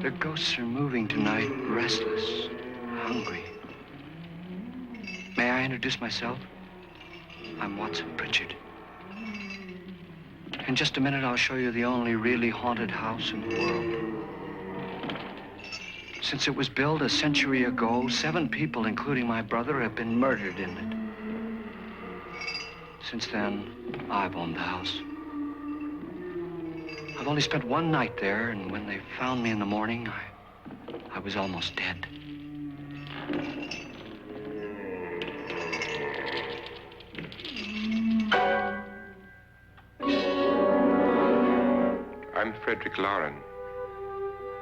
The ghosts are moving tonight, restless, hungry. May I introduce myself? I'm Watson Pritchard. In just a minute, I'll show you the only really haunted house in the world. Since it was built a century ago, 7 people, including my brother, have been murdered in it. Since then, I've owned the house. I've only spent one night there, and when they found me in the morning, I was almost dead. I'm Frederick Lauren,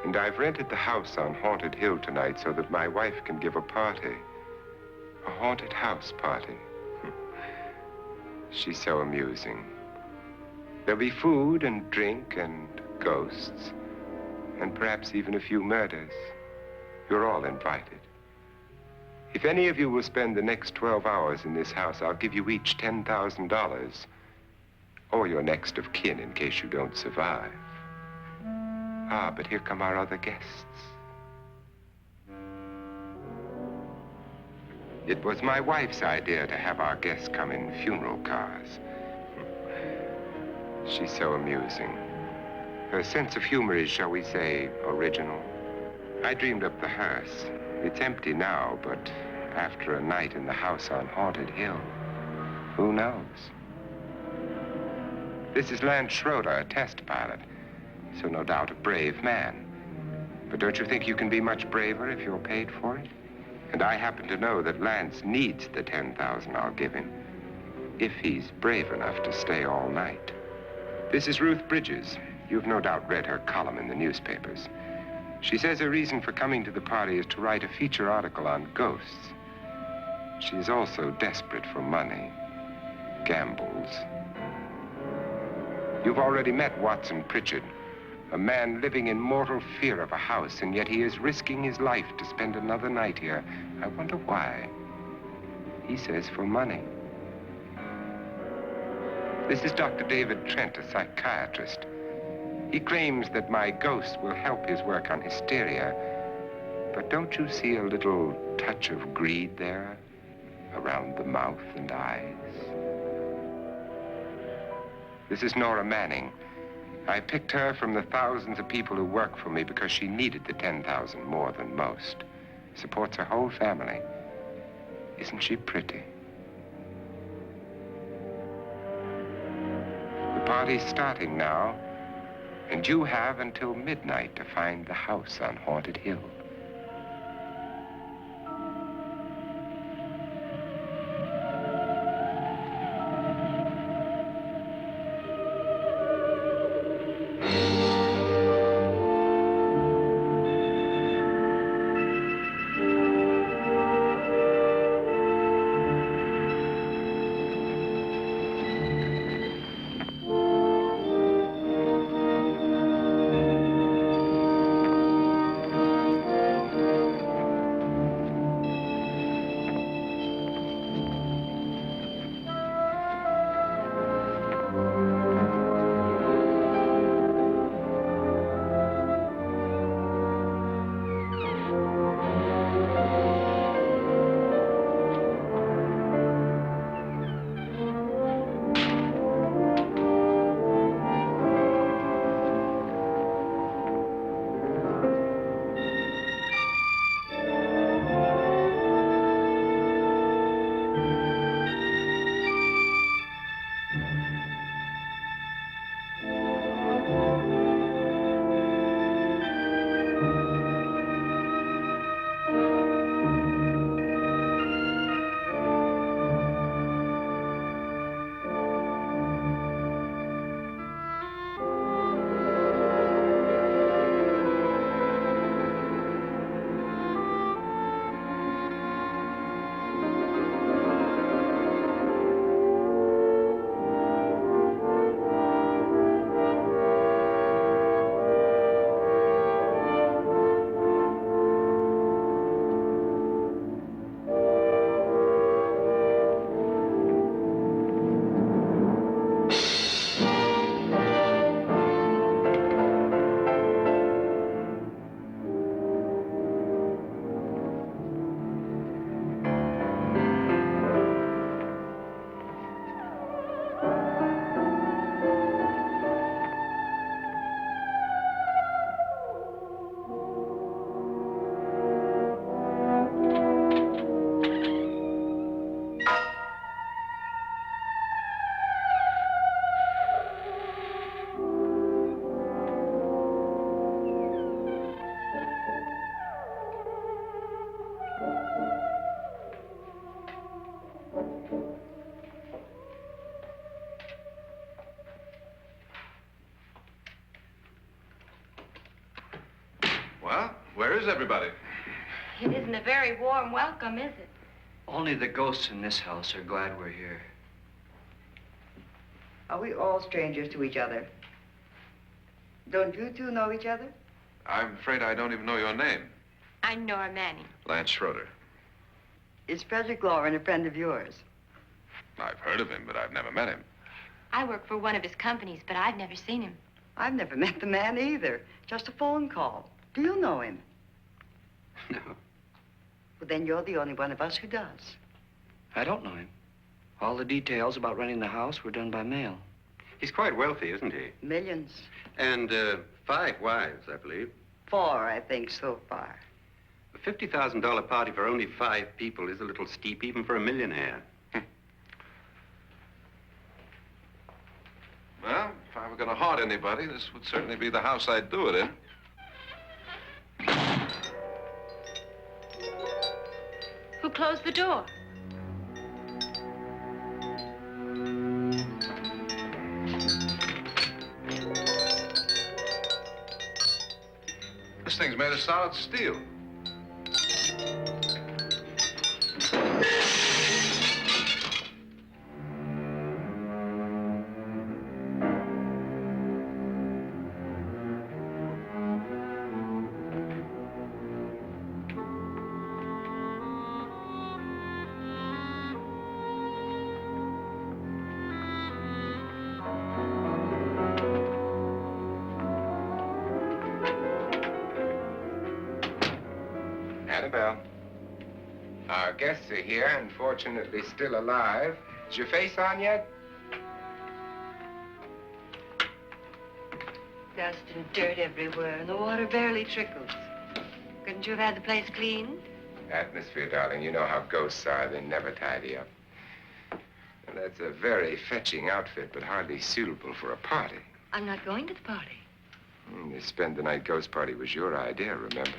and I've rented the house on Haunted Hill tonight so that my wife can give a party. A haunted house party. She's so amusing. There'll be food and drink and ghosts, and perhaps even a few murders. You're all invited. If any of you will spend the next 12 hours in this house, I'll give you each $10,000, or your next of kin in case you don't survive. Ah, but here come our other guests. It was my wife's idea to have our guests come in funeral cars. She's so amusing. Her sense of humor is, shall we say, original. I dreamed up the hearse. It's empty now, but after a night in the house on Haunted Hill, who knows? This is Lance Schroeder, a test pilot, so no doubt a brave man. But don't you think you can be much braver if you're paid for it? And I happen to know that Lance needs the $10,000 I'll give him, if he's brave enough to stay all night. This is Ruth Bridges. You've no doubt read her column in the newspapers. She says her reason for coming to the party is to write a feature article on ghosts. She is also desperate for money, gambles. You've already met Watson Pritchard, a man living in mortal fear of a house, and yet he is risking his life to spend another night here. I wonder why. He says for money. This is Dr. David Trent, a psychiatrist. He claims that my ghost will help his work on hysteria. But don't you see a little touch of greed there around the mouth and eyes? This is Nora Manning. I picked her from the thousands of people who work for me because she needed the $10,000 more than most. Supports her whole family. Isn't she pretty? The party's starting now, and you have until midnight to find the house on Haunted Hill. Well, where is everybody? It isn't a very warm welcome, is it? Only the ghosts in this house are glad we're here. Are we all strangers to each other? Don't you two know each other? I'm afraid I don't even know your name. I'm Nora Manning. Lance Schroeder. Is Frederick Lauren a friend of yours? I've heard of him, but I've never met him. I work for one of his companies, but I've never seen him. I've never met the man either. Just a phone call. Do you know him? No, Well, then you're the only one of us who does. I don't know him. All the details about renting the house were done by mail. He's quite wealthy, isn't he? Millions. And 5 wives, I believe. 4, I think, so far. A $50,000 party for only 5 people is a little steep, even for a millionaire. Well, if I were going to haunt anybody, this would certainly be the house I'd do it in. Who closed the door? This thing's made of solid steel. Annabelle, our guests are here, unfortunately still alive. Is your face on yet? Dust and dirt everywhere, and the water barely trickles. Couldn't you have had the place cleaned? Atmosphere, darling. You know how ghosts are. They never tidy up. And that's a very fetching outfit, but hardly suitable for a party. I'm not going to the party. The spend-the-night ghost party was your idea, remember?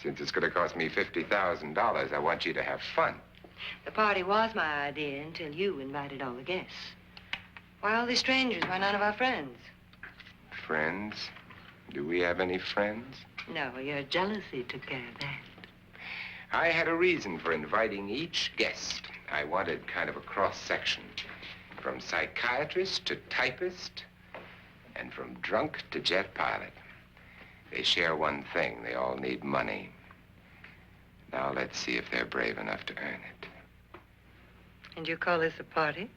Since it's going to cost me $50,000, I want you to have fun. The party was my idea until you invited all the guests. Why all these strangers? Why none of our friends? Friends? Do we have any friends? No, your jealousy took care of that. I had a reason for inviting each guest. I wanted kind of a cross-section. From psychiatrist to typist, and from drunk to jet pilot. They share one thing. They all need money. Now let's see if they're brave enough to earn it. And you call this a party?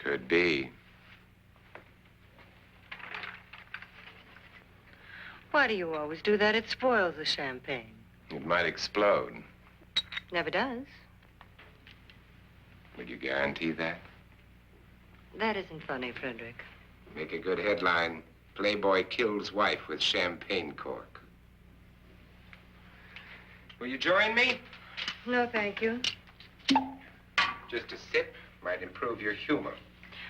Could be. Why do you always do that? It spoils the champagne. It might explode. Never does. Would you guarantee that? That isn't funny, Frederick. Make a good headline. Playboy kills wife with champagne cork. Will you join me? No, thank you. Just a sip might improve your humor.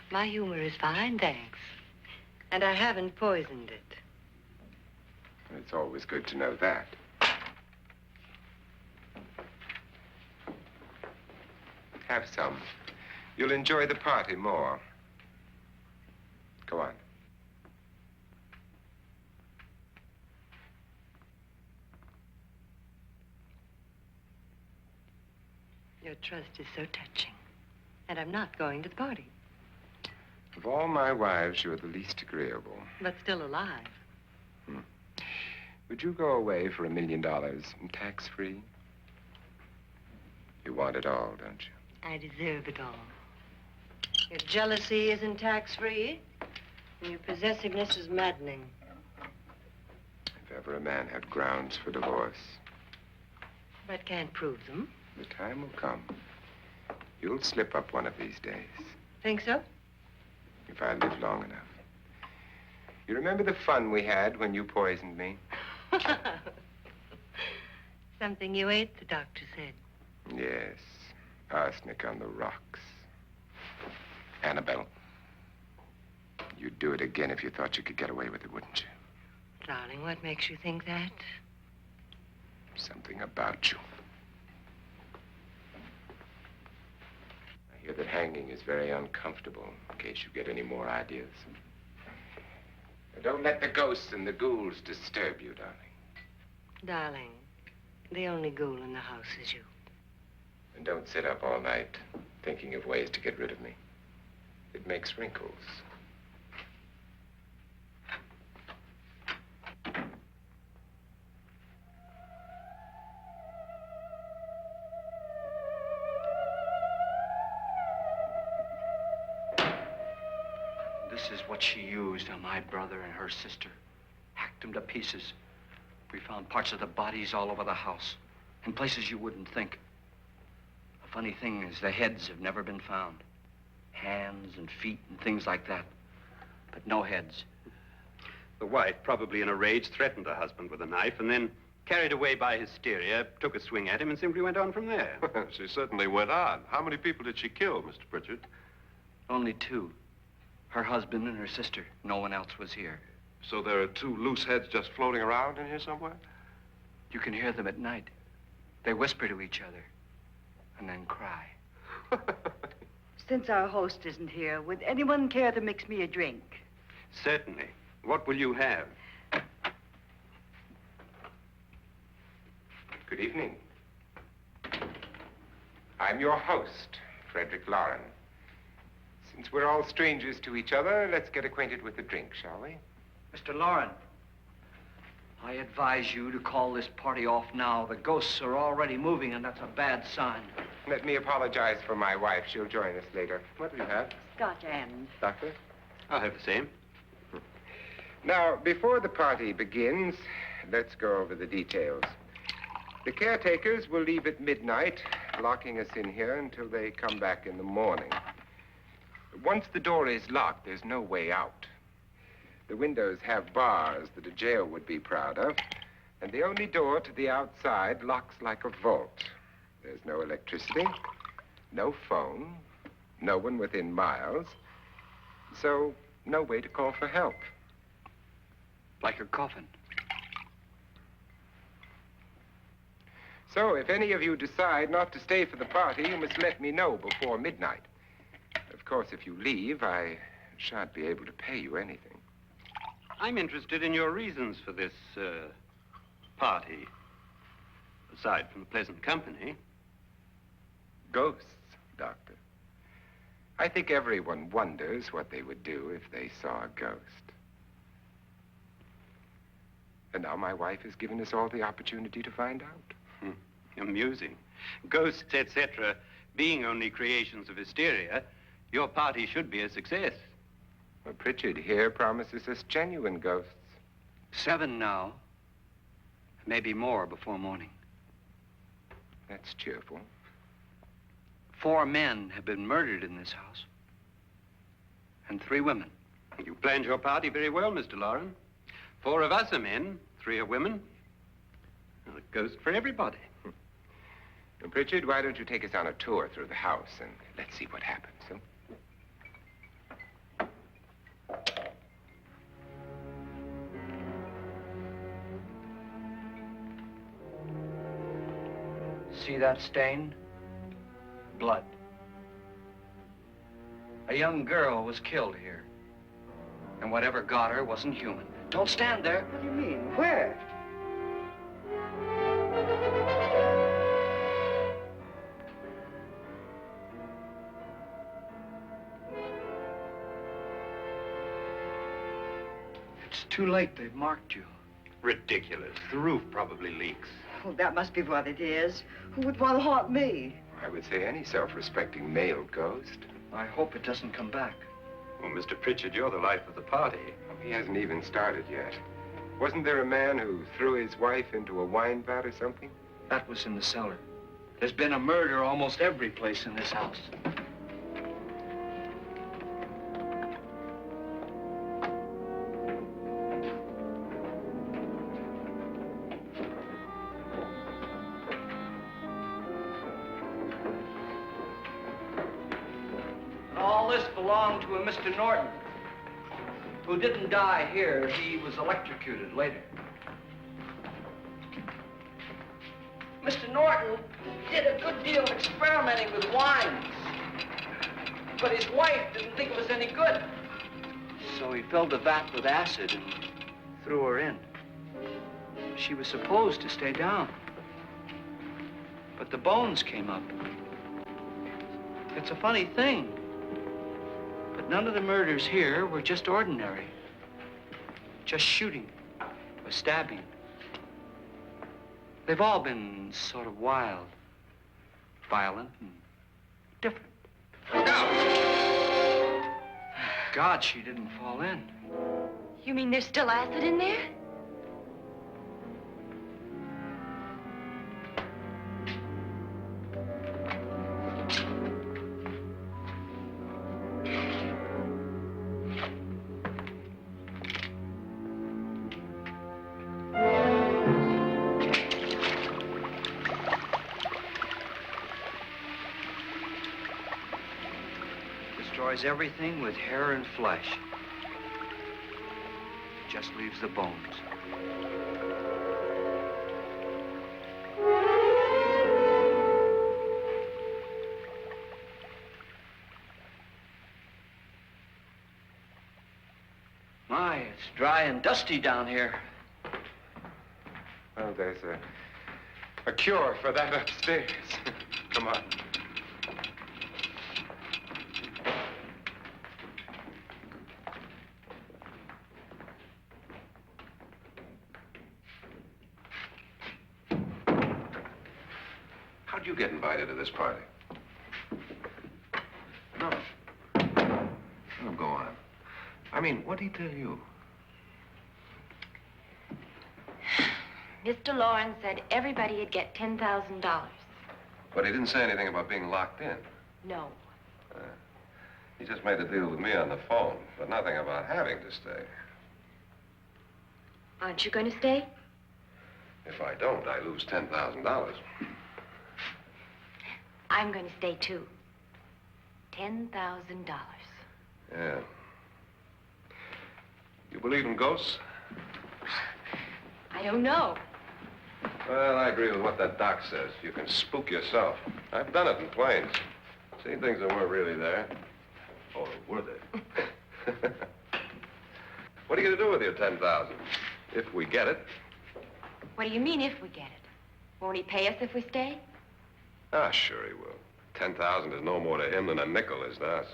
My humor is fine, thanks. And I haven't poisoned it. It's always good to know that. Have some. You'll enjoy the party more. Go on. Your trust is so touching. And I'm not going to the party. Of all my wives, you're the least agreeable. But still alive. Would you go away for $1 million and tax-free? You want it all, don't you? I deserve it all. Your jealousy isn't tax-free, and your possessiveness is maddening. If ever a man had grounds for divorce, But can't prove them. the time will come. You'll slip up one of these days, Think so? if I live long enough. You remember the fun we had when you poisoned me? Something you ate, the doctor said. Yes, arsenic on the rocks. Annabelle, you'd do it again if you thought you could get away with it, wouldn't you? Darling, what makes you think that? Something about you. I hear that hanging is very uncomfortable, in case you get any more ideas. Now, don't let the ghosts and the ghouls disturb you, darling. Darling, the only ghoul in the house is you. And don't sit up all night thinking of ways to get rid of me. It makes wrinkles. This is what she used on my brother and her sister. Hacked them to pieces. We found parts of the bodies all over the house, in places you wouldn't think. The funny thing is the heads have never been found. Hands and feet and things like that. But no heads. The wife, probably in a rage, threatened her husband with a knife and then, carried away by hysteria, took a swing at him and simply went on from there. She certainly went on. How many people did she kill, Mr. Pritchard? Only two. Her husband and her sister. No one else was here. So there are two loose heads just floating around in here somewhere? You can hear them at night. They whisper to each other and then cry. Since our host isn't here, would anyone care to mix me a drink? Certainly. What will you have? Good evening. I'm your host, Frederick Lauren. Since we're all strangers to each other, let's get acquainted with the drink, shall we? Mr. Lauren, I advise you to call this party off now. The ghosts are already moving, and that's a bad sign. Let me apologize for my wife. She'll join us later. What do you have, Scotch and. Doctor? I'll have the same. Now, before the party begins, let's go over the details. The caretakers will leave at midnight, locking us in here until they come back in the morning. Once the door is locked, there's no way out. The windows have bars that a jail would be proud of, and the only door to the outside locks like a vault. There's no electricity, no phone, no one within miles, so no way to call for help. Like a coffin. So if any of you decide not to stay for the party, you must let me know before midnight. Of course, if you leave, I shan't be able to pay you anything. I'm interested in your reasons for this, party. Aside from the pleasant company. Ghosts, Doctor. I think everyone wonders what they would do if they saw a ghost. And now my wife has given us all the opportunity to find out. Amusing. Ghosts, etc., being only creations of hysteria, your party should be a success. Well, Pritchard here promises us genuine ghosts. 7 now. Maybe more before morning. That's cheerful. 4 men have been murdered in this house. And 3 women. You planned your party very well, Mr. Lauren. 4 of us are men, 3 are women. And a ghost for everybody. And Pritchard, why don't you take us on a tour through the house and let's see what happens, huh? See that stain? Blood. A young girl was killed here. And whatever got her wasn't human. Don't stand there. What do you mean? Where? It's too late. They've marked you. Ridiculous. The roof probably leaks. Oh, that must be what it is. Who would want to haunt me? I would say any self-respecting male ghost. I hope it doesn't come back. Well, Mr. Pritchard, you're the life of the party. He hasn't even started yet. Wasn't there a man who threw his wife into a wine vat or something? That was in the cellar. There's been a murder almost every place in this house. All this belonged to a Mr. Norton, who didn't die here. He was electrocuted later. Mr. Norton did a good deal of experimenting with wines, but his wife didn't think it was any good. So he filled the vat with acid and threw her in. she was supposed to stay down. But the bones came up. It's a funny thing. But none of the murders here were just ordinary. Just shooting or stabbing. They've all been sort of wild, violent, and different. Look out! God, she didn't fall in. You mean there's still acid in there? Destroys everything with hair and flesh. Just leaves the bones. My, it's dry and dusty down here. Well, there's a cure for that upstairs. Come on. How'd you get invited to this party? No. Oh, go on. I mean, what'd he tell you? Mr. Lawrence said everybody'd get $10,000. But he didn't say anything about being locked in. No. He just made a deal with me on the phone, but nothing about having to stay. Aren't you going to stay? If I don't, I lose $10,000. I'm going to stay, too. $10,000. Yeah. You believe in ghosts? I don't know. Well, I agree with what that doc says. You can spook yourself. I've done it in planes. Seen things that weren't really there. Or were they? What are you going to do with your $10,000? If we get it. What do you mean, if we get it? Won't he pay us if we stay? Ah, sure he will. 10,000 is no more to him than a nickel is to us.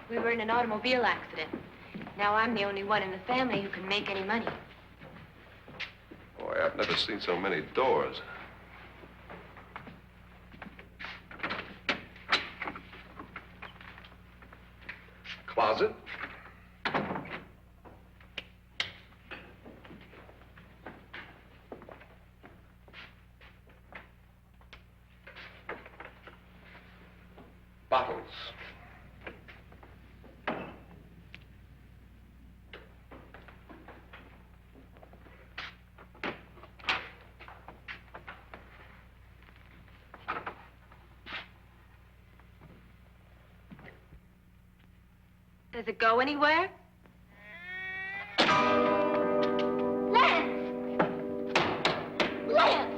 We were in an automobile accident. Now I'm the only one in the family who can make any money. Boy, I've never seen so many doors. Closet? Bottles. Does it go anywhere? Lance! Lance!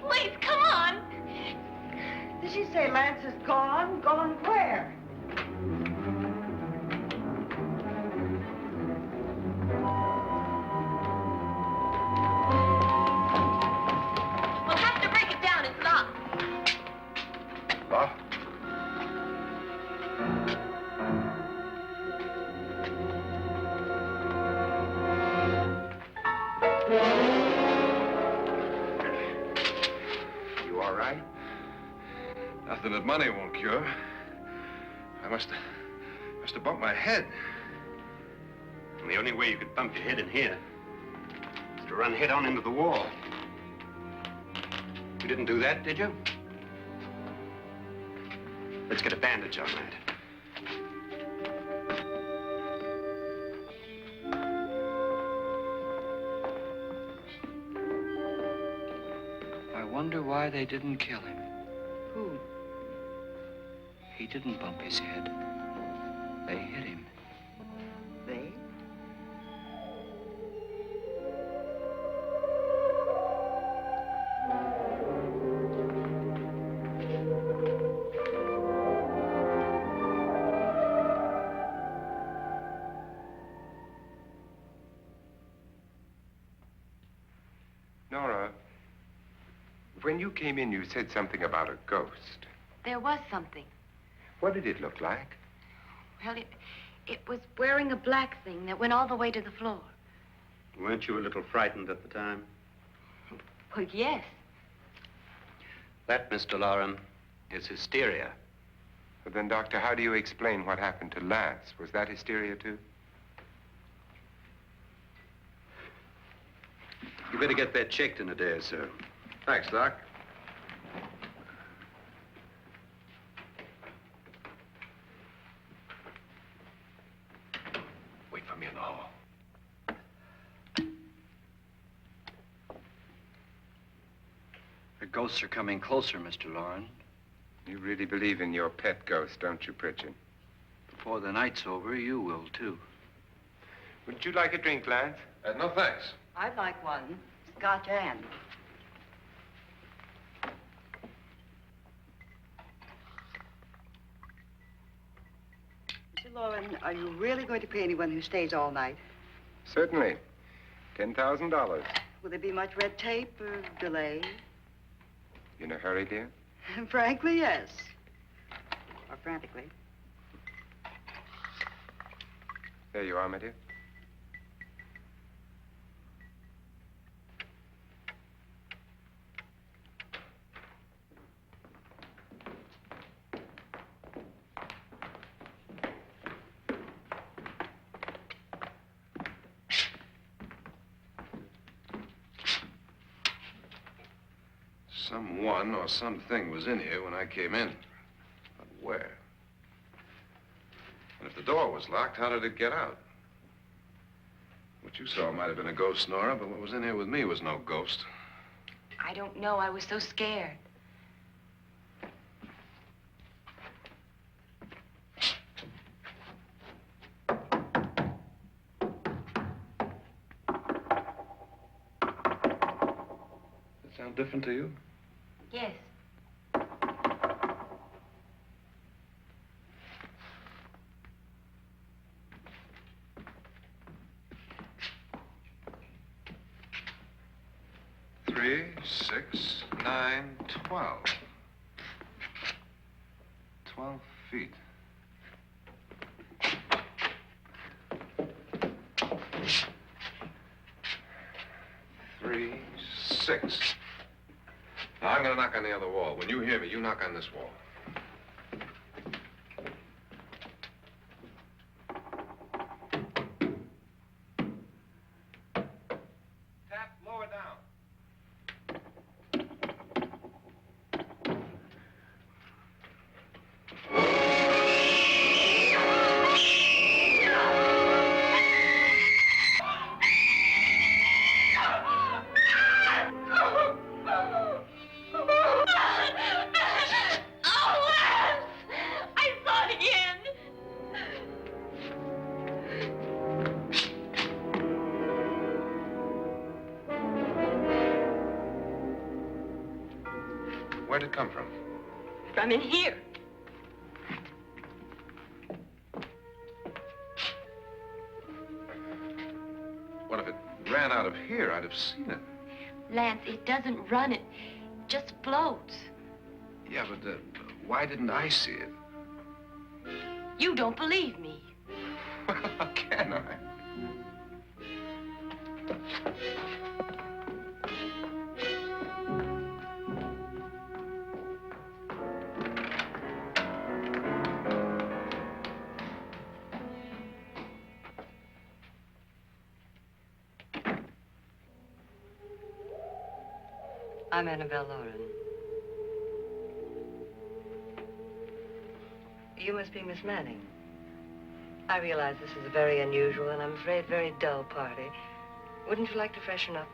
Please, come on. Did she say Lance is gone? Gone where? We'll have to break it down. It's locked. What? Nothing that money won't cure. I must have bumped my head. And the only way you could bump your head in here is to run head on into the wall. You didn't do that, did you? Let's get a bandage on that. I wonder why they didn't kill him. Who? He didn't bump his head. They hit him. They? Nora, when you came in, you said something about a ghost. There was something. What did it look like? Well, it was wearing a black thing that went all the way to the floor. Weren't you a little frightened at the time? Well, yes. That, Mr. Loren, is hysteria. But then, Doctor, how do you explain what happened to Lance? Was that hysteria, too? You better get that checked in a day or so. Thanks, Doc. Wait for me in the hall. The ghosts are coming closer, Mr. Loren. You really believe in your pet ghost, don't you, Pritchard? Before the night's over, you will, too. Would you like a drink, Lance? No, thanks. I'd like one. Scotch and. Mr. Loren, are you really going to pay anyone who stays all night? Certainly. $10,000. Will there be much red tape or delay? You in a hurry, dear? Frankly, yes. Or frantically. There you are, my dear. Someone or something was in here when I came in. But where? And if the door was locked, how did it get out? What you saw might have been a ghost, Nora, but what was in here with me was no ghost. I don't know. I was so scared. Does it sound different to you? Yes. Three, 6, 9, 12. 12 feet. Three, 6. Now, I'm gonna knock on the other wall. When you hear me, you knock on this wall. Tap lower down. Where'd it come from? From in here. What if it ran out of here? I'd have seen it. Lance, it doesn't run. It just floats. Yeah, but why didn't I see it? You don't believe me. Well, how can I? I'm Annabelle Lauren. You must be Miss Manning. I realize this is a very unusual and I'm afraid very dull party. Wouldn't you like to freshen up?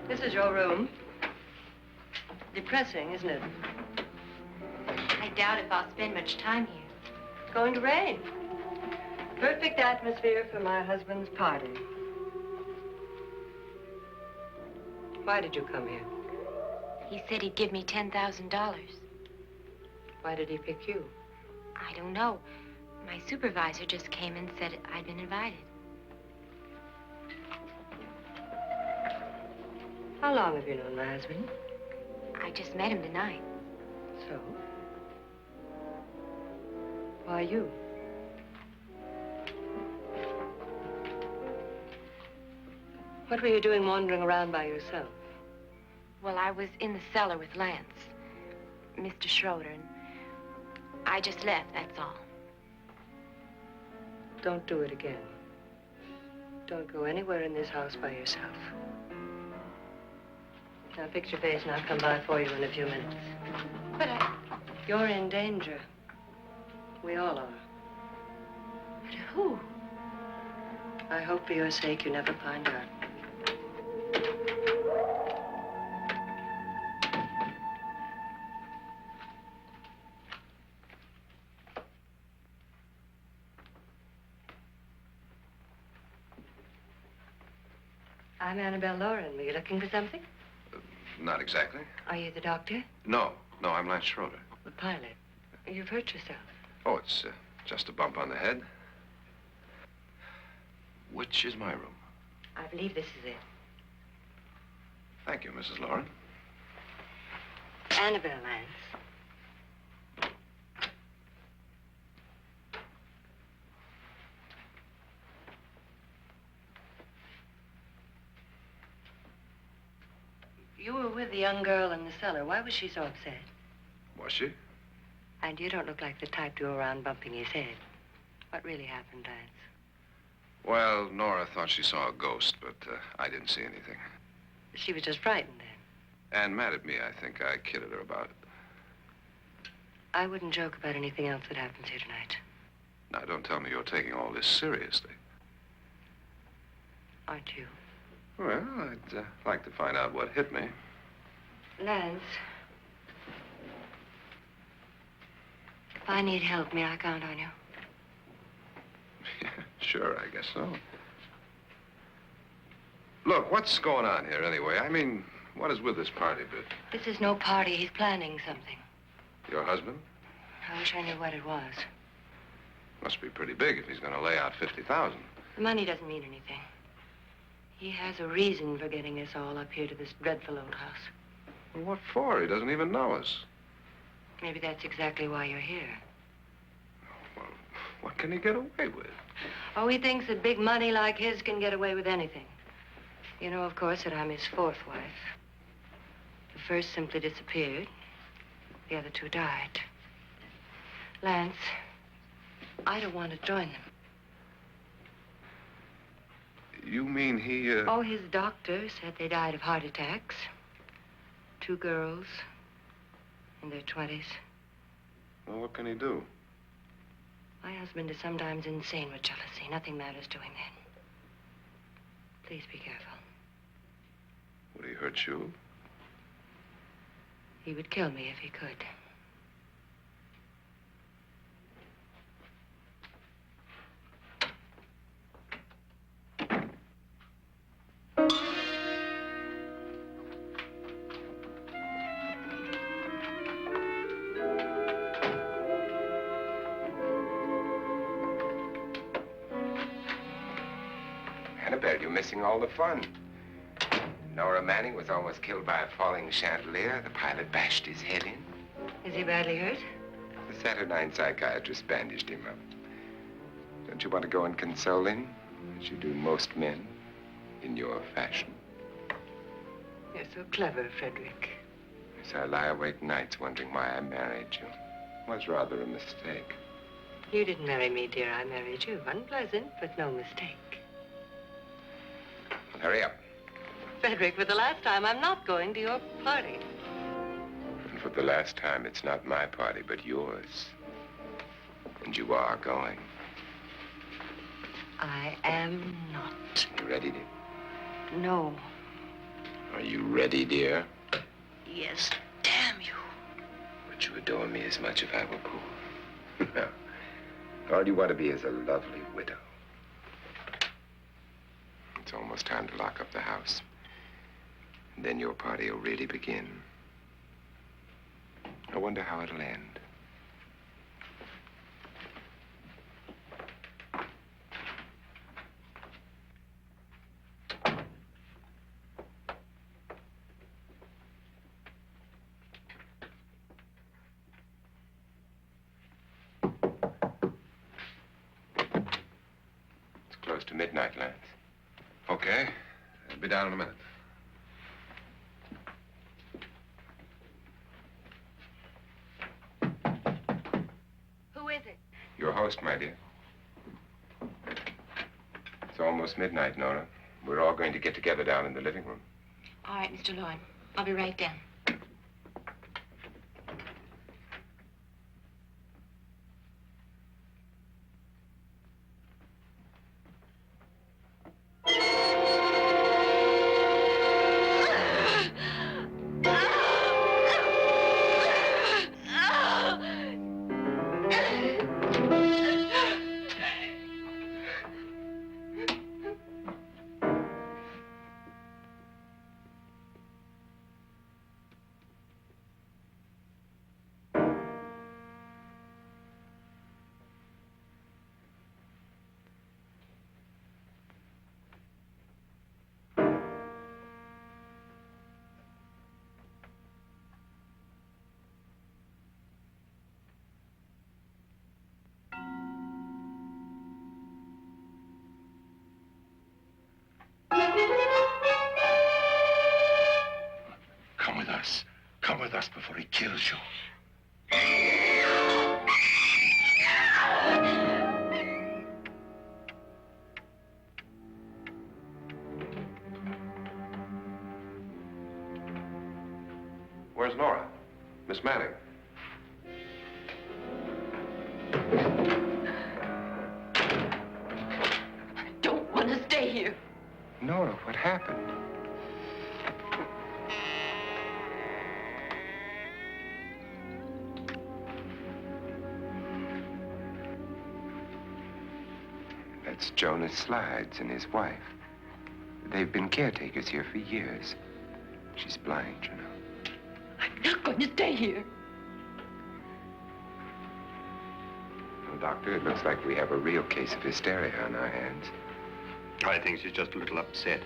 This is your room. Depressing, isn't it? I doubt if I'll spend much time here. It's going to rain. Perfect atmosphere for my husband's party. Why did you come here? He said he'd give me $10,000. Why did he pick you? I don't know. My supervisor just came and said I'd been invited. How long have you known my husband? I just met him tonight. So? Why you? What were you doing wandering around by yourself? Well, I was in the cellar with Lance, Mr. Schroeder, and I just left, that's all. Don't do it again. Don't go anywhere in this house by yourself. Now fix your face and I'll come by for you in a few minutes. But You're in danger. We all are. But who? I hope for your sake you never find out. I'm Annabelle Lauren. Were you looking for something? Not exactly. Are you the doctor? No, I'm Lance Schroeder. The pilot. You've hurt yourself. Oh, it's just a bump on the head. Which is my room? I believe this is it. Thank you, Mrs. Lauren. Annabelle, Lance. You were with the young girl in the cellar. Why was she so upset? Was she? And you don't look like the type to go around bumping his head. What really happened, Lance? Well, Nora thought she saw a ghost, but I didn't see anything. She was just frightened then. And mad at me, I think. I kidded her about it. I wouldn't joke about anything else that happens here tonight. Now, don't tell me you're taking all this seriously. Aren't you? Well, I'd like to find out what hit me. Lance. If I need help, may I count on you? Sure, I guess so. Look, what's going on here anyway? I mean, what is with this party bit? This is no party. He's planning something. Your husband? I wish I knew what it was. Must be pretty big if he's going to lay out 50,000. The money doesn't mean anything. He has a reason for getting us all up here to this dreadful old house. Well, what for? He doesn't even know us. Maybe that's exactly why you're here. Well, what can he get away with? Oh, he thinks that big money like his can get away with anything. You know, of course, that I'm his fourth wife. The first simply disappeared. The other two died. Lance, I don't want to join them. You mean he, Oh, his doctor said they died of heart attacks. 2 girls in their 20s. Well, what can he do? My husband is sometimes insane with jealousy. Nothing matters to him then. Please be careful. Would he hurt you? He would kill me if he could. Annabelle, you're missing all the fun. Nora Manning was almost killed by a falling chandelier. The pilot bashed his head in. Is he badly hurt? The Saturnine psychiatrist bandaged him up. Don't you want to go and console him, as you do most men, in your fashion? You're so clever, Frederick. So I lie awake nights wondering why I married you. was rather a mistake. You didn't marry me, dear. I married you. Unpleasant, but no mistake. Well, hurry up. Frederick, for the last time, I'm not going to your party. And for the last time, it's not my party, but yours. And you are going. I am not. You ready, dear? No. Are you ready, dear? Yes, damn you. Would you adore me as much if I were poor? No. All you want to be is a lovely widow. It's almost time to lock up the house. And then your party will really begin. I wonder how it'll end. It's close to midnight, Lance. Okay. I'll be down in a minute. Who is it? Your host, my dear. It's almost midnight, Nora. We're all going to get together down in the living room. All right, Mr. Lloyd. I'll be right down. Come with us. Come with us before he kills you. Where's Nora? Miss Manning. I don't want to stay here. Nora, what happened? That's Jonas Slides and his wife. They've been caretakers here for years. She's blind, you know. I'm not going to stay here. Well, Doctor, it looks like we have a real case of hysteria on our hands. I think she's just a little upset,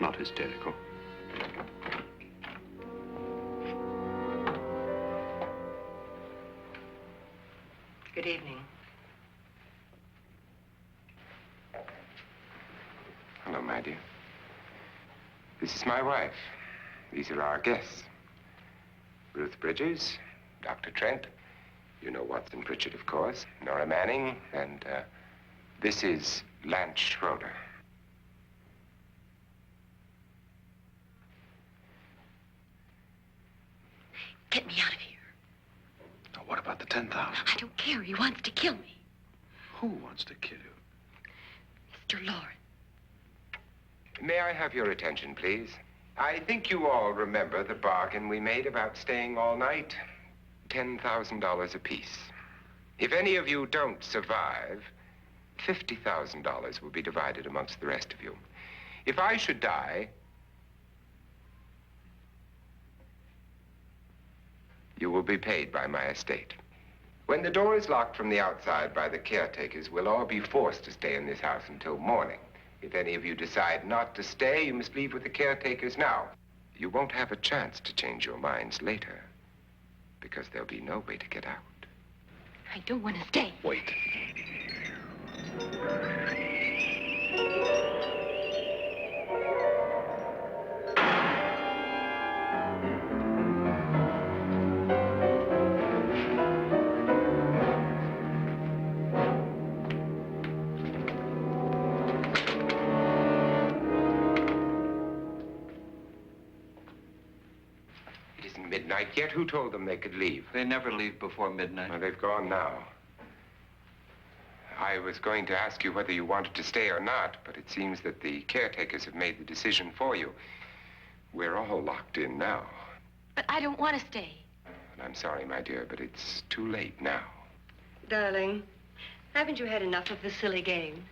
not hysterical. Good evening. Hello, my dear. This is my wife. These are our guests. Ruth Bridges, Dr. Trent. You know Watson Pritchard, of course. Nora Manning, and this is Lance Schroeder. Get me out of here. Now, what about the 10,000? I don't care. He wants to kill me. Who wants to kill you? Mr. Lawrence. May I have your attention, please? I think you all remember the bargain we made about staying all night. $10,000 apiece. If any of you don't survive, $50,000 will be divided amongst the rest of you. If I should die, you will be paid by my estate. When the door is locked from the outside by the caretakers, we'll all be forced to stay in this house until morning. If any of you decide not to stay, you must leave with the caretakers now. You won't have a chance to change your minds later, because there'll be no way to get out. I don't want to stay. Wait. isn't midnight yet. Who told them they could leave? They never leave before midnight. Well, they've gone now. I was going to ask you whether you wanted to stay or not, but it seems that the caretakers have made the decision for you. We're all locked in now. But I don't want to stay. And I'm sorry, my dear, but it's too late now. Darling, haven't you had enough of the silly game?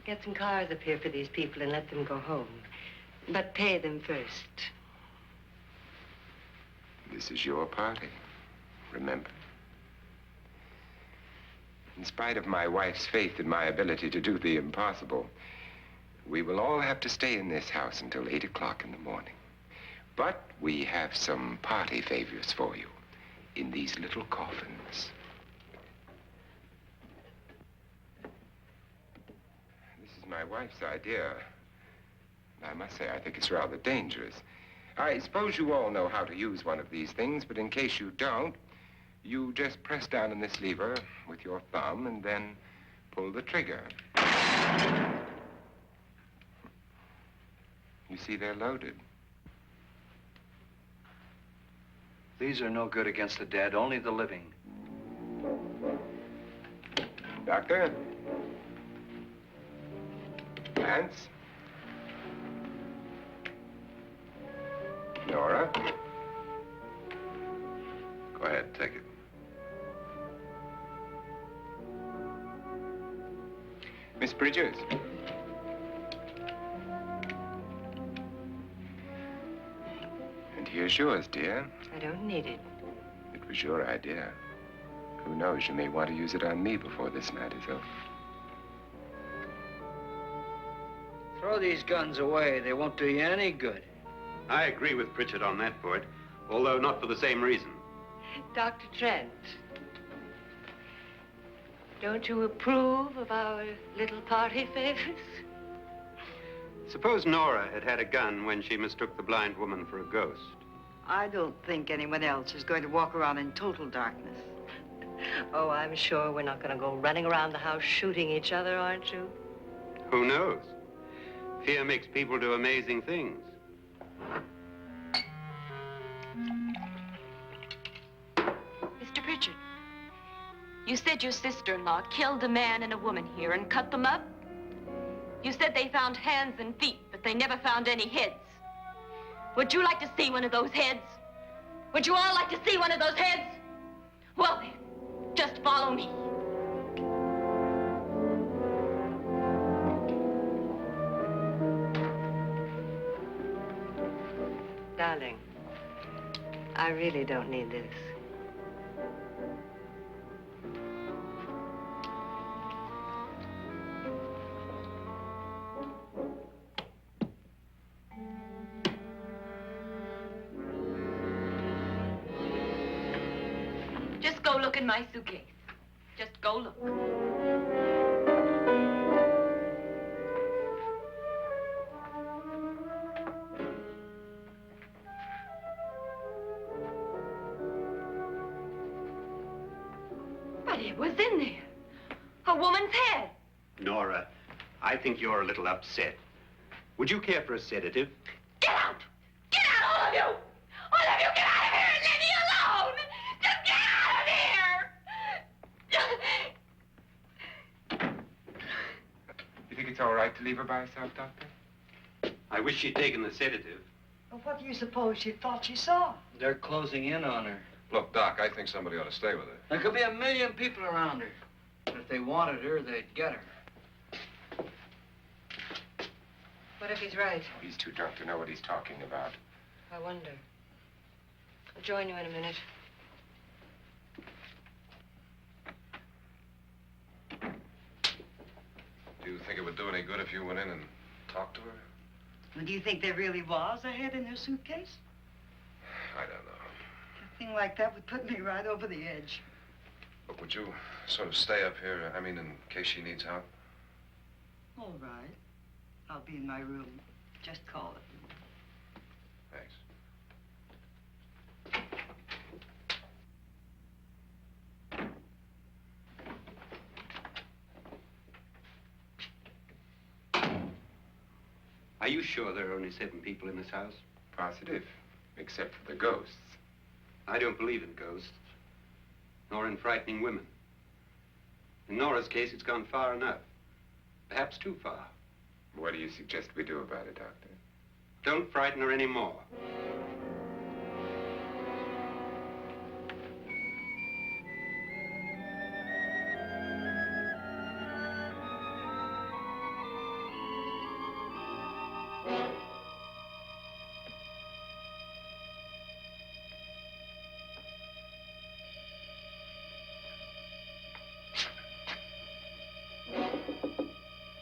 Get some cars up here for these people and let them go home. But pay them first. This is your party, remember? In spite of my wife's faith in my ability to do the impossible, we will all have to stay in this house until 8 o'clock in the morning. But we have some party favors for you in these little coffins. This is my wife's idea. I must say, I think it's rather dangerous. I suppose you all know how to use one of these things, but in case you don't, you just press down on this lever with your thumb and then pull the trigger. You see, they're loaded. These are no good against the dead, only the living. Doctor? Lance? Nora? Go ahead, take it. Miss Bridges? And here's yours, dear. I don't need it. It was your idea. Who knows, you may want to use it on me before this night is over. Throw these guns away. They won't do you any good. I agree with Pritchard on that point, although not for the same reason. Dr. Trent, don't you approve of our little party favors? Suppose Nora had had a gun when she mistook the blind woman for a ghost. I don't think anyone else is going to walk around in total darkness. Oh, I'm sure we're not going to go running around the house shooting each other, aren't you? Who knows? Fear makes people do amazing things. Mr. Pritchard, you said your sister-in-law killed a man and a woman here and cut them up? You said they found hands and feet, but they never found any heads. Would you like to see one of those heads? Would you all like to see one of those heads? Well then, just follow me. Darling, I really don't need this. Just go look in my suitcase. Just go look. But it was in there. A woman's head. Nora, I think you're a little upset. Would you care for a sedative? Get out! Get out, all of you! All of you, get out of here and leave me alone! Just get out of here! You think it's all right to leave her by herself, Doctor? I wish she'd taken the sedative. Well, what do you suppose she thought she saw? They're closing in on her. Look, Doc, I think somebody ought to stay with her. There could be 1 million people around her. But if they wanted her, they'd get her. What if he's right? He's too drunk to know what he's talking about. I wonder. I'll join you in a minute. Do you think it would do any good if you went in and talked to her? Well, do you think there really was a head in her suitcase? I don't know. A thing like that would put me right over the edge. Look, would you sort of stay up here, I mean, in case she needs help? All right. I'll be in my room. Just call it. Thanks. Are you sure there are only 7 people in this house? Positive, except for the ghosts. I don't believe in ghosts, nor in frightening women. In Nora's case, it's gone far enough. Perhaps too far. What do you suggest we do about it, Doctor? Don't frighten her anymore.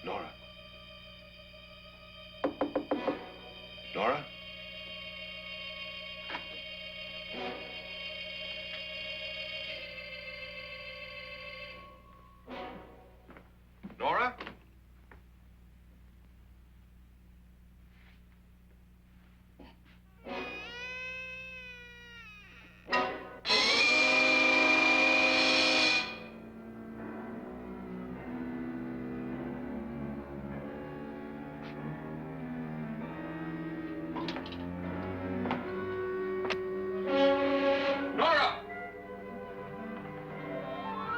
Nora? Nora? Nora? Nora!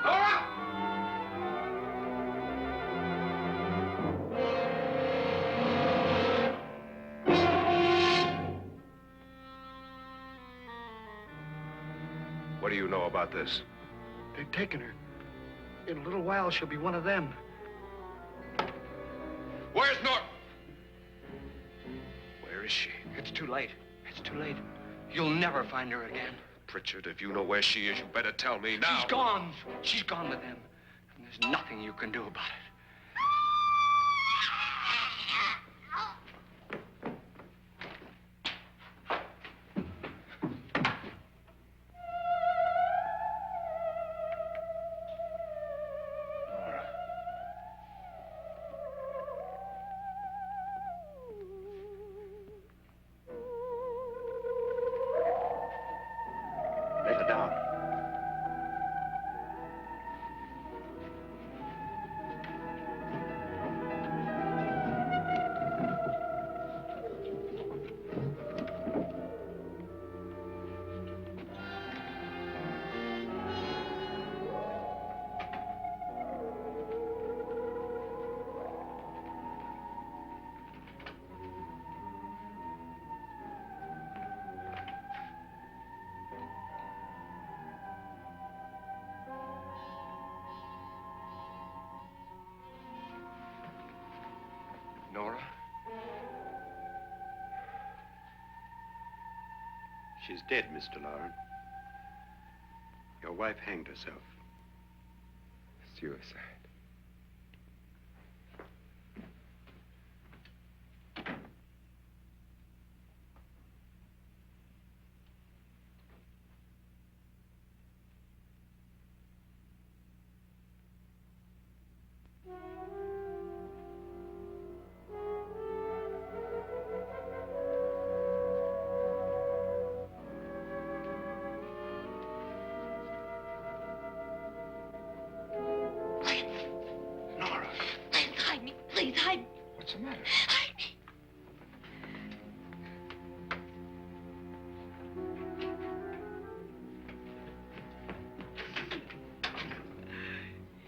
Nora! What do you know about this? They've taken her. In a little while, she'll be one of them. Where's Nora? Where is she? It's too late. It's too late. You'll never find her again. Pritchard, if you know where she is, you better tell me now. She's gone. She's gone with them. And there's nothing you can do about it. Nora. Let her down. Nora? She's dead, Mr. Lauren. Your wife hanged herself. Suicide. Nora, Please hide me. Please hide me. what's the matter? Hide me.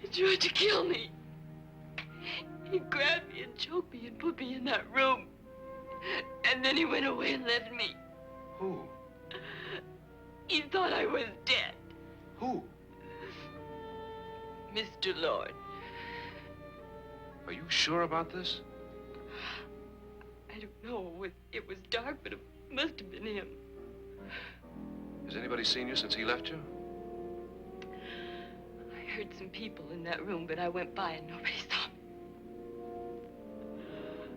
He tried to kill me. He grabbed me and choked me and put me in that room. And then he went away and left me. Who? He thought I was dead. Who? Mr. Lord. Are you sure about this? I don't know. It was dark, but it must have been him. Has anybody seen you since he left you? I heard some people in that room, but I went by and nobody saw me.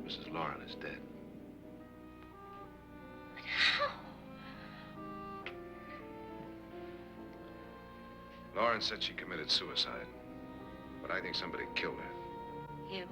Mrs. Lauren is dead. But how? Lauren said she committed suicide, but I think somebody killed her. Him?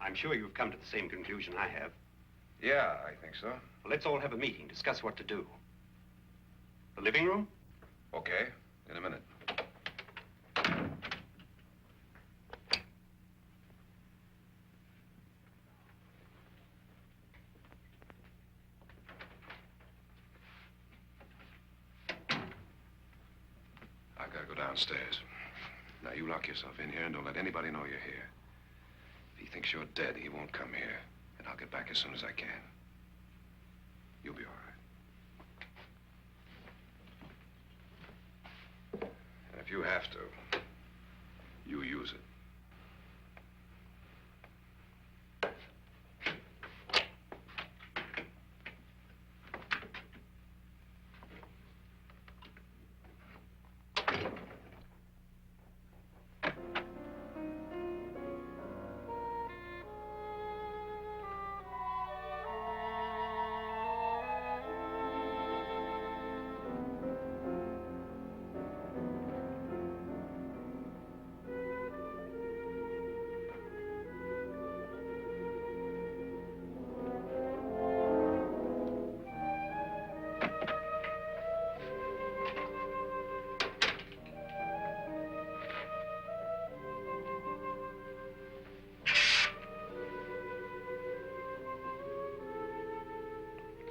I'm sure you've come to the same conclusion I have. Yeah, I think so. Well, let's all have a meeting, discuss what to do. The living room? Okay, in a minute. I've got to go downstairs. Now, you lock yourself in here and don't let anybody know you're here. If he thinks you're dead, he won't come here. And I'll get back as soon as I can. You'll be all right. And if you have to, you use it.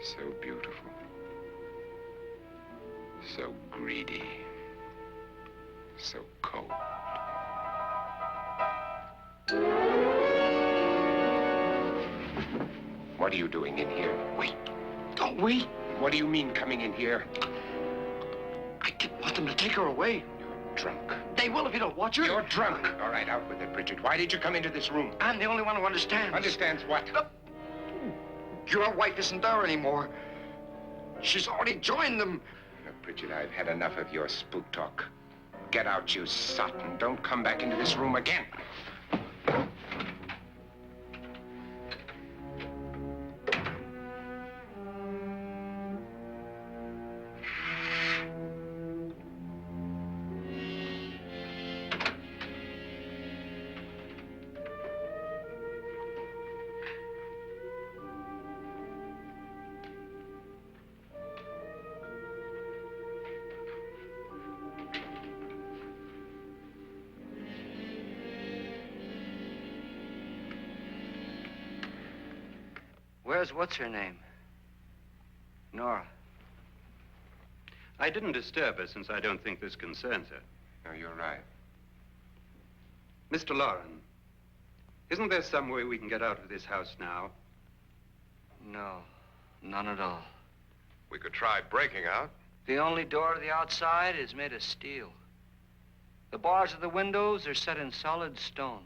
So beautiful. So greedy. So cold. What are you doing in here? Wait. Don't wait. What do you mean coming in here? I didn't want them to take her away. You're drunk. They will if you don't watch her. You're drunk. All right, out with it, Bridget. Why did you come into this room? I'm the only one who understands. Understands what? Your wife isn't there anymore. She's already joined them. Look, Bridget, I've had enough of your spook talk. Get out, you sot, and don't come back into this room again. Where's what's-her-name? Nora. I didn't disturb her since I don't think this concerns her. No, you're right. Mr. Loren, isn't there some way we can get out of this house now? No, none at all. We could try breaking out. The only door to the outside is made of steel. The bars of the windows are set in solid stone.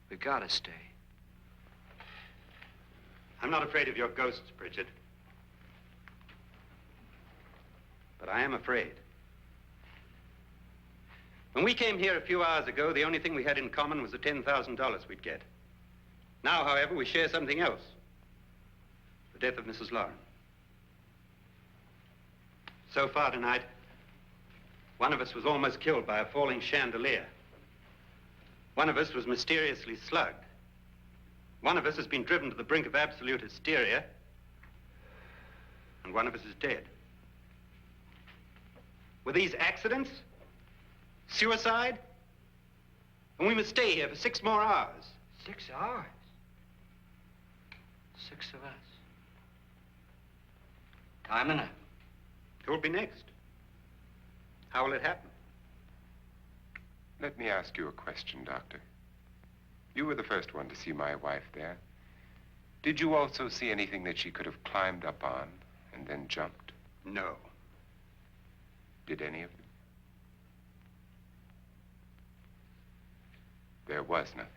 We gotta stay. I'm not afraid of your ghosts, Bridget. But I am afraid. When we came here a few hours ago, the only thing we had in common was the $10,000 we'd get. Now, however, we share something else. The death of Mrs. Loren. So far tonight, one of us was almost killed by a falling chandelier. One of us was mysteriously slugged. One of us has been driven to the brink of absolute hysteria, and one of us is dead. Were these accidents? Suicide? And we must stay here for 6 more hours. 6 hours? 6 of us. Time enough. Who will be next? How will it happen? Let me ask you a question, Doctor. You were the first one to see my wife there. Did you also see anything that she could have climbed up on and then jumped? No. Did any of you? There was nothing.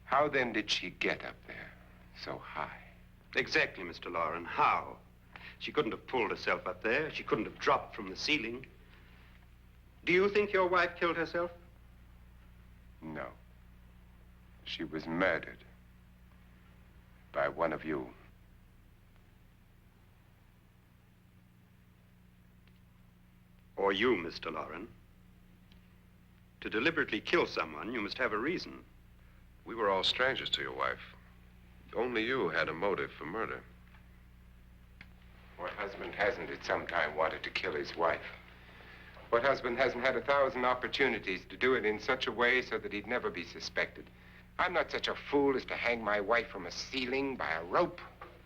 How then did she get up there so high? Exactly, Mr. Loren. How? She couldn't have pulled herself up there. She couldn't have dropped from the ceiling. Do you think your wife killed herself? No. She was murdered by one of you. Or you, Mr. Loren. To deliberately kill someone, you must have a reason. We were all strangers to your wife. Only you had a motive for murder. What husband hasn't at some time wanted to kill his wife? What husband hasn't had 1,000 opportunities to do it in such a way so that he'd never be suspected? I'm not such a fool as to hang my wife from a ceiling by a rope.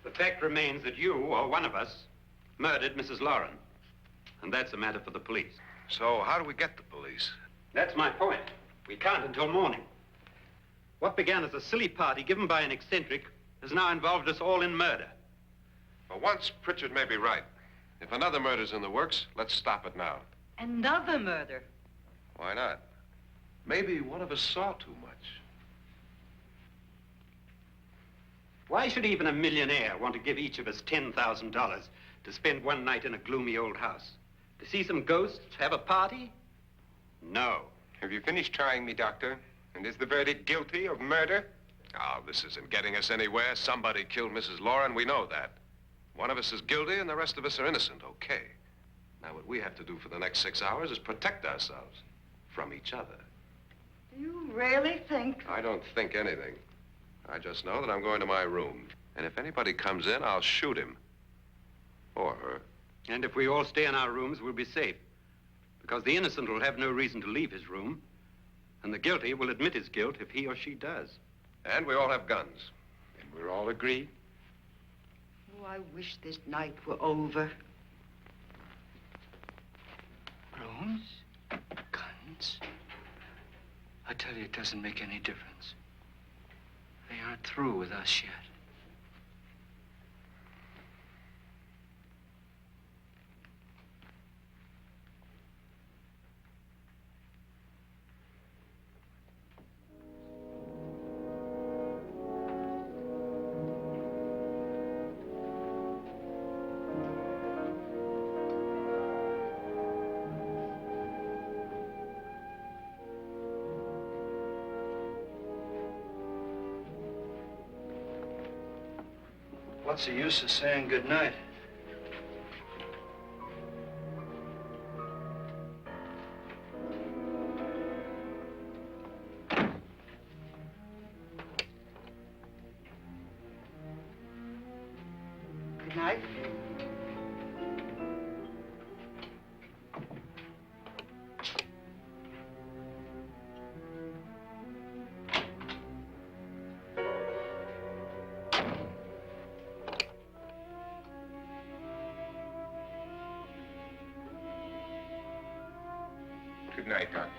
The fact remains that you, or one of us, murdered Mrs. Lauren. And that's a matter for the police. So how do we get the police? That's my point. We can't until morning. What began as a silly party given by an eccentric has now involved us all in murder. For once, Pritchard may be right. If another murder's in the works, let's stop it now. Another murder. Why not? Maybe one of us saw too much. Why should even a millionaire want to give each of us $10,000 to spend one night in a gloomy old house? To see some ghosts, have a party? No. Have you finished trying me, Doctor? And is the verdict guilty of murder? Oh, this isn't getting us anywhere. Somebody killed Mrs. Lauren, we know that. One of us is guilty and the rest of us are innocent, okay. Now, what we have to do for the next 6 hours is protect ourselves from each other. Do you really think? I don't think anything. I just know that I'm going to my room. And if anybody comes in, I'll shoot him. Or her. And if we all stay in our rooms, we'll be safe. Because the innocent will have no reason to leave his room. And the guilty will admit his guilt if he or she does. And we all have guns. And we're all agreed? Oh, I wish this night were over. Rooms? Guns? I tell you, it doesn't make any difference. They aren't through with us yet. What's the use of saying goodnight? Good night. Good night, Doctor.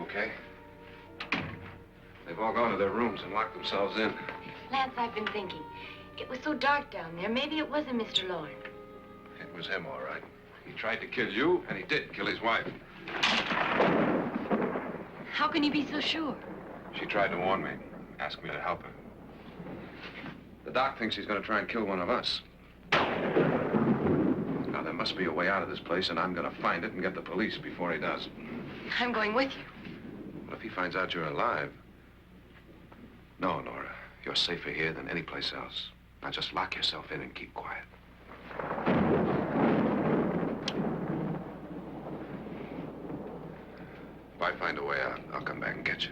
okay. They've all gone to their rooms and locked themselves in. Lance, I've been thinking. It was so dark down there. Maybe it wasn't Mr. Lorne. It was him, all right. He tried to kill you, and he did kill his wife. How can you be so sure? She tried to warn me, asked me to help her. The doc thinks he's going to try and kill one of us. Now, there must be a way out of this place, and I'm going to find it and get the police before he does. I'm going with you. Well, if he finds out you're alive... No, Nora. You're safer here than any place else. Now, just lock yourself in and keep quiet. If I find a way out, I'll come back and get you.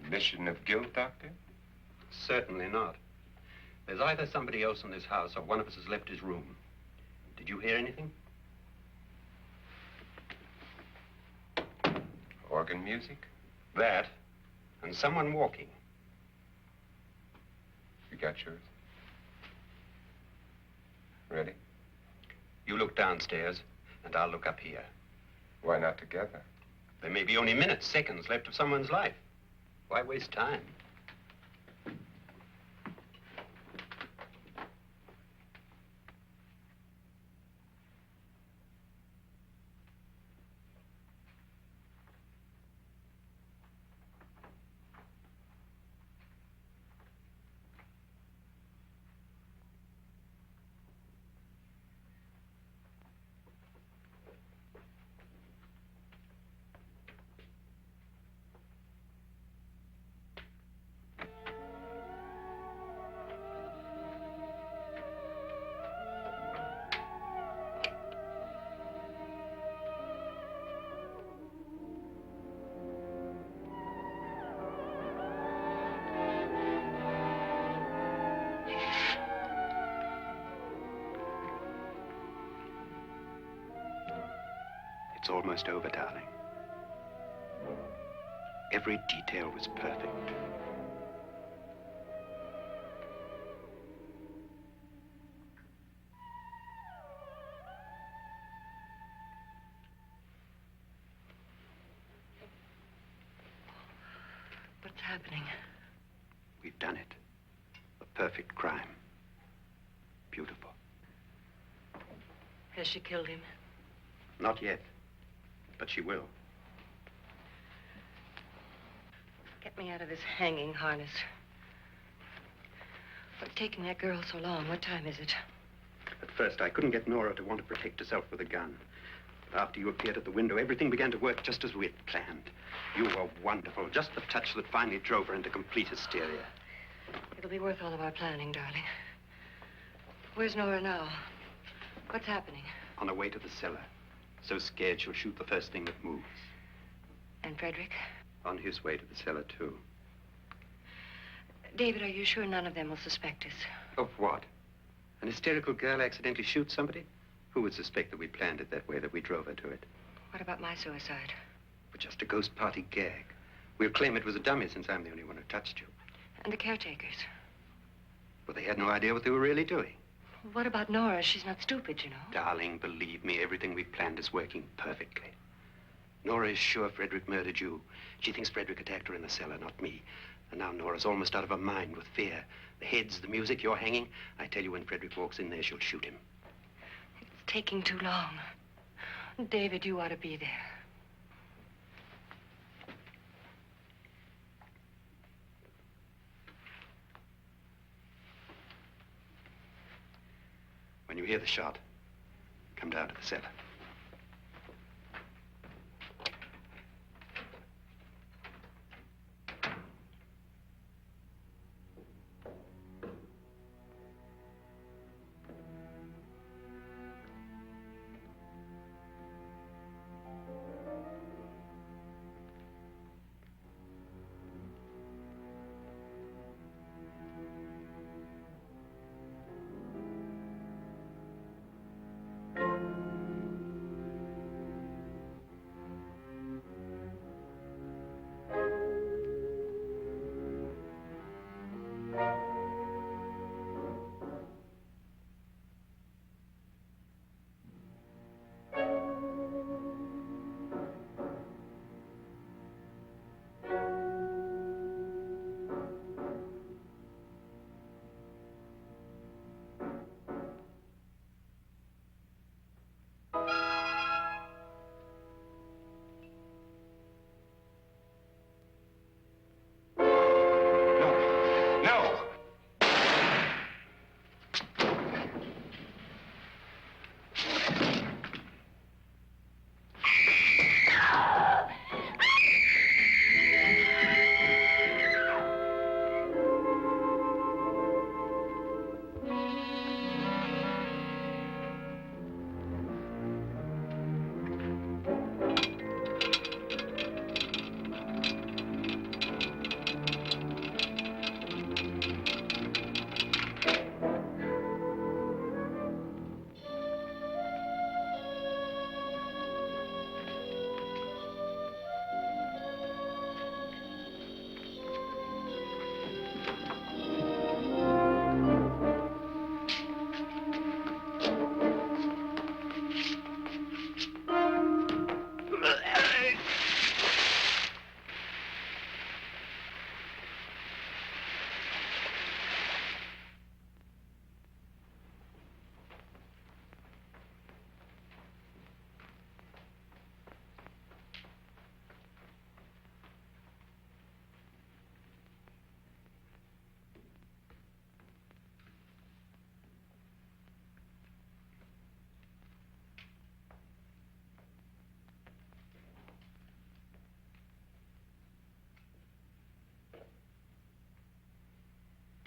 Admission of guilt, Doctor? Certainly not. There's either somebody else in this house or one of us has left his room. Did you hear anything? Organ music? That, and someone walking. You got yours? Ready? You look downstairs, and I'll look up here. Why not together? There may be only minutes, seconds left of someone's life. Why waste time? It's almost over, darling. Every detail was perfect. What's happening? We've done it. A perfect crime. Beautiful. Has she killed him? Not yet, but she will. Get me out of this hanging harness. What's taking that girl so long? What time is it? At first, I couldn't get Nora to want to protect herself with a gun. But after you appeared at the window, everything began to work just as we had planned. You were wonderful. Just the touch that finally drove her into complete hysteria. It'll be worth all of our planning, darling. Where's Nora now? What's happening? On her way to the cellar. So scared she'll shoot the first thing that moves. And Frederick? On his way to the cellar, too. David, are you sure none of them will suspect us? Of what? An hysterical girl accidentally shoots somebody? Who would suspect that we planned it that way, that we drove her to it? What about my suicide? But just a ghost party gag. We'll claim it was a dummy since I'm the only one who touched you. And the caretakers? Well, they had no idea what they were really doing. What about Nora? She's not stupid, you know. Darling, believe me, everything we've planned is working perfectly. Nora is sure Frederick murdered you. She thinks Frederick attacked her in the cellar, not me. And now Nora's almost out of her mind with fear. The heads, the music, you're hanging. I tell you, when Frederick walks in there, she'll shoot him. It's taking too long. David, you ought to be there. When you hear the shot, come down to the cellar.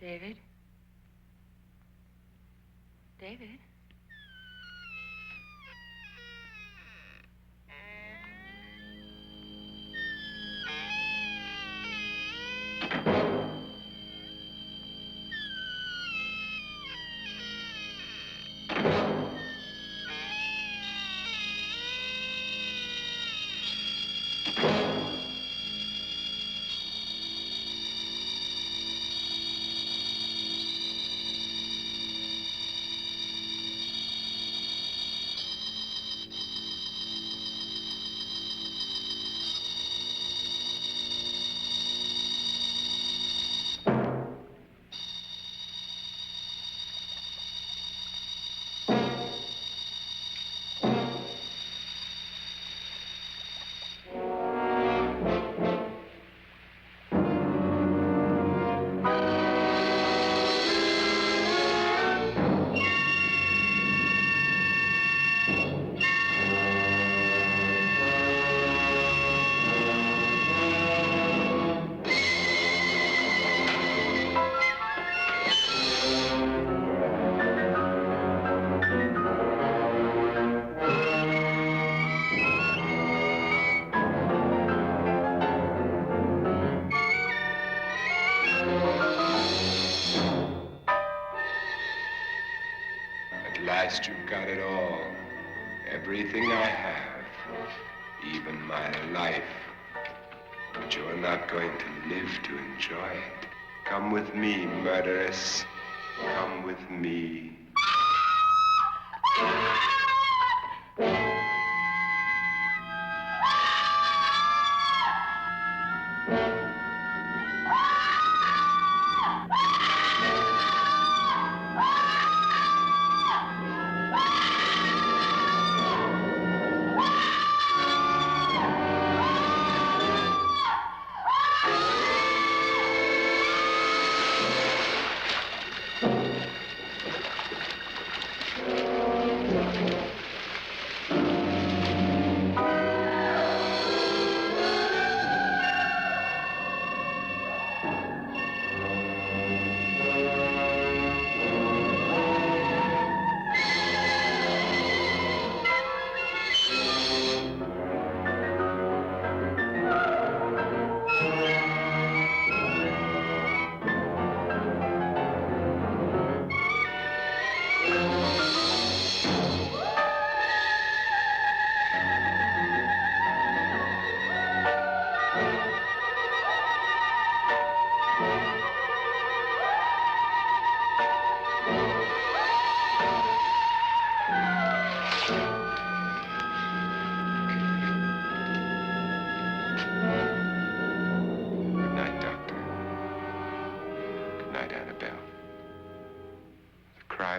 David? David? At last you've got it all. Everything I have. Even my life. But you're not going to live to enjoy it. Come with me, murderess. Come with me.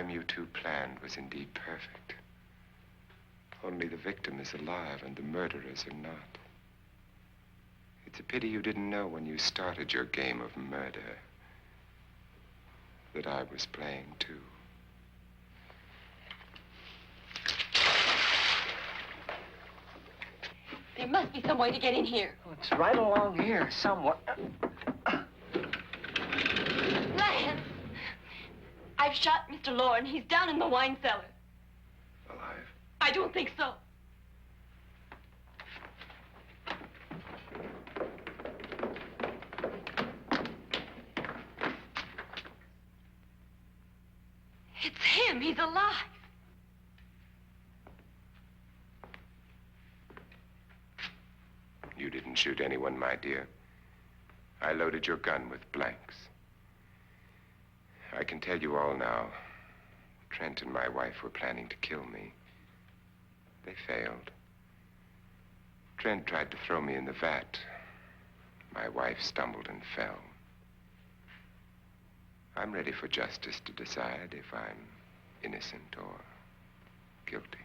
You two planned was indeed perfect. Only the victim is alive and the murderers are not. It's a pity you didn't know when you started your game of murder that I was playing too. There must be some way to get in here. Oh, it's right along here somewhere. Lance! I've shot Mr. Loren. He's down in the wine cellar. Alive? I don't think so. It's him. He's alive. You didn't shoot anyone, my dear. I loaded your gun with blanks. I can tell you all now. Trent and my wife were planning to kill me. They failed. Trent tried to throw me in the vat. My wife stumbled and fell. I'm ready for justice to decide if I'm innocent or guilty.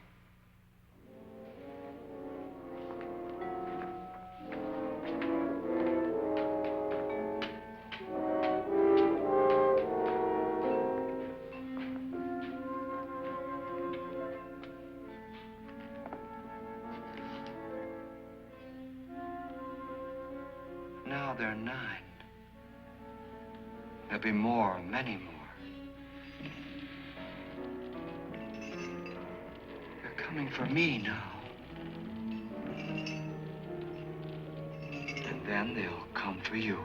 Now they're 9. There'll be more, many more. They're coming for me now. And then they'll come for you.